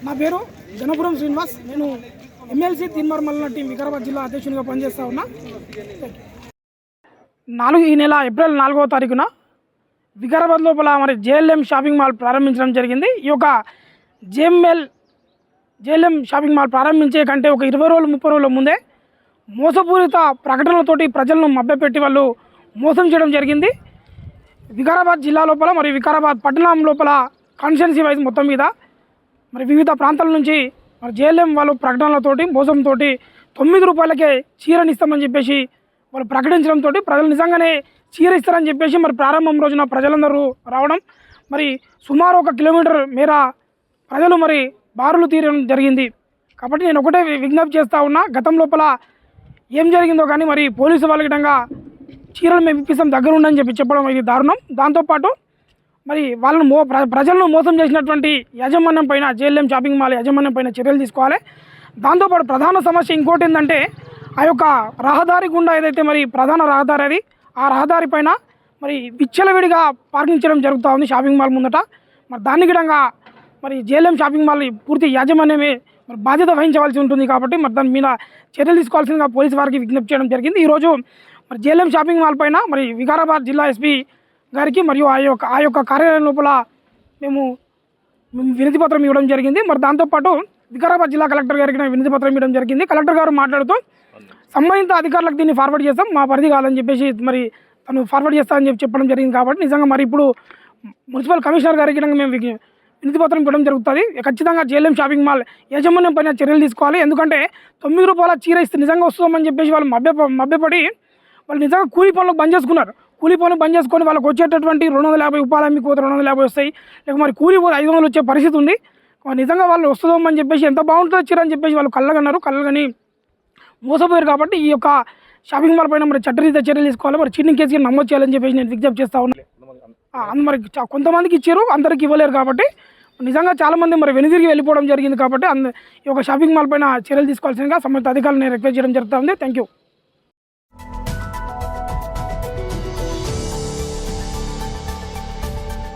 నా పేరు జనపురం శ్రీనివాస్. నేను ఎమ్మెల్సీ తీన్మార్మల్ల టీం వికారాబాద్ జిల్లా అధ్యక్షునిగా పనిచేస్తా ఉన్నా. ఈ నెల ఏప్రిల్ 4వ తారీఖున వికారాబాద్ లోపల మరి జేఎల్ఎం షాపింగ్ మాల్ ప్రారంభించడం జరిగింది. ఈ యొక్క జేఎల్ఎం షాపింగ్ మాల్ ప్రారంభించే కంటే ఒక 20 రోజులు 30 రోజుల ముందే మోసపూరిత ప్రకటనలతోటి ప్రజలను మభ్యపెట్టి వాళ్ళు మోసం చేయడం జరిగింది. వికారాబాద్ జిల్లా లోపల మరి వికారాబాద్ పట్టణం లోపల కాన్స్టిట్యున్సీ వైజ్ మొత్తం మీద మరి వివిధ ప్రాంతాల నుంచి మరి జేఎల్ఎం వాళ్ళు ప్రకటనలతోటి మోసంతో 9 రూపాయలకే చీరని ఇస్తామని చెప్పేసి వాళ్ళు ప్రకటించడంతో ప్రజలు నిజంగానే చీర ఇస్తారని చెప్పేసి మరి ప్రారంభం రోజున ప్రజలందరూ రావడం, మరి సుమారు 1 కిలోమీటర్ మేర ప్రజలు మరి బారులు తీరడం జరిగింది. కాబట్టి నేను ఒకటే విజ్ఞప్తి చేస్తూ ఉన్నా, గతం లోపల ఏం జరిగిందో కానీ మరి పోలీసు వాళ్ళ విధంగా చీరలు మేము ఇప్పిస్తాం దగ్గర ఉండని చెప్పడం ఇది దారుణం. దాంతోపాటు మరి వాళ్ళను ప్రజలను మోసం చేసినటువంటి యాజమాన్యం పైన జేఎల్ఎం షాపింగ్ మాల్ యాజమాన్యం పైన చర్యలు తీసుకోవాలి. దాంతోపాటు ప్రధాన సమస్య ఇంకోటి ఏంటంటే ఆ యొక్క రహదారి గుండా ఏదైతే మరి ప్రధాన రహదారి అది ఆ రహదారి పైన మరి విచ్చలవిడిగా పార్కింగ్ చేయడం జరుగుతూ ఉంది షాపింగ్ మాల్ ముందట. మరి దాని విధంగా మరి జేఎల్ఎం షాపింగ్ మాల్ పూర్తి యాజమాన్యమే మరి బాధ్యత వహించవలసి ఉంటుంది. కాబట్టి మరి దాని మీద చర్యలు తీసుకోవాల్సిందిగా పోలీసు వారికి విజ్ఞప్తి చేయడం జరిగింది. ఈరోజు మరి జేఎల్ఎం షాపింగ్ మాల్ పైన మరి వికారాబాద్ జిల్లా ఎస్పీ గారికి మరియు ఆ యొక్క కార్యాలయం లోపల మేము వినతి పత్రం ఇవ్వడం జరిగింది. మరి దాంతోపాటు వికారాబాద్ జిల్లా కలెక్టర్ గారికి వినతి పత్రం ఇవ్వడం జరిగింది. కలెక్టర్ గారు మాట్లాడుతూ సంబంధిత అధికారులకు దీన్ని ఫార్వర్డ్ చేస్తాం, మా పరిధి కాదని చెప్పేసి మరి తను ఫార్వర్డ్ చేస్తామని చెప్పడం జరిగింది. కాబట్టి నిజంగా మరి ఇప్పుడు మున్సిపల్ కమిషనర్ గారికి మేము వినతి పత్రం ఇవ్వడం జరుగుతుంది. ఖచ్చితంగా జేఎల్ఎం షాపింగ్ మాల్ యాజమాన్యం పైన చర్యలు తీసుకోవాలి. ఎందుకంటే 9 రూపాయల చీర ఇస్తే నిజంగా వస్తుందని చెప్పేసి వాళ్ళు మభ్యపడి వాళ్ళు నిజంగా కూలీ పనులకు బంద్ చేసుకున్నారు. కూలీ పనులు బంద్ చేసుకొని వాళ్ళకి వచ్చేటటువంటి 250 ఉపాధి హామీ పోతే 250 వస్తాయి, లేక మరి కూలీ పోతే 500 వచ్చే పరిస్థితి ఉంది. నిజంగా వాళ్ళు వస్తుందని చెప్పేసి ఎంత బాగుంటుందో చీర అని చెప్పేసి వాళ్ళు కళ్ళగని మోసపోయారు. కాబట్టి ఈ యొక్క షాపింగ్ మాల్ పైన మరి చట్టరీత్యా చర్యలు తీసుకోవాలి, మరి చీటింగ్ కేసుకి నమోదు చేయాలని చెప్పేసి నేను విజ్ఞప్తి చేస్తా ఉన్నాను. మరి కొంతమందికి ఇచ్చారు, అందరికి ఇవ్వలేరు. కాబట్టి నిజంగా చాలామంది మరి వెనుదిరిగి వెళ్ళిపోవడం జరిగింది. కాబట్టి ఈ యొక్క షాపింగ్ మాల్ పైన చర్యలు తీసుకోవాల్సిందిగా సంబంధిత అధికారులను రిక్వెస్ట్ చేయడం జరుగుతుంది. Thank you.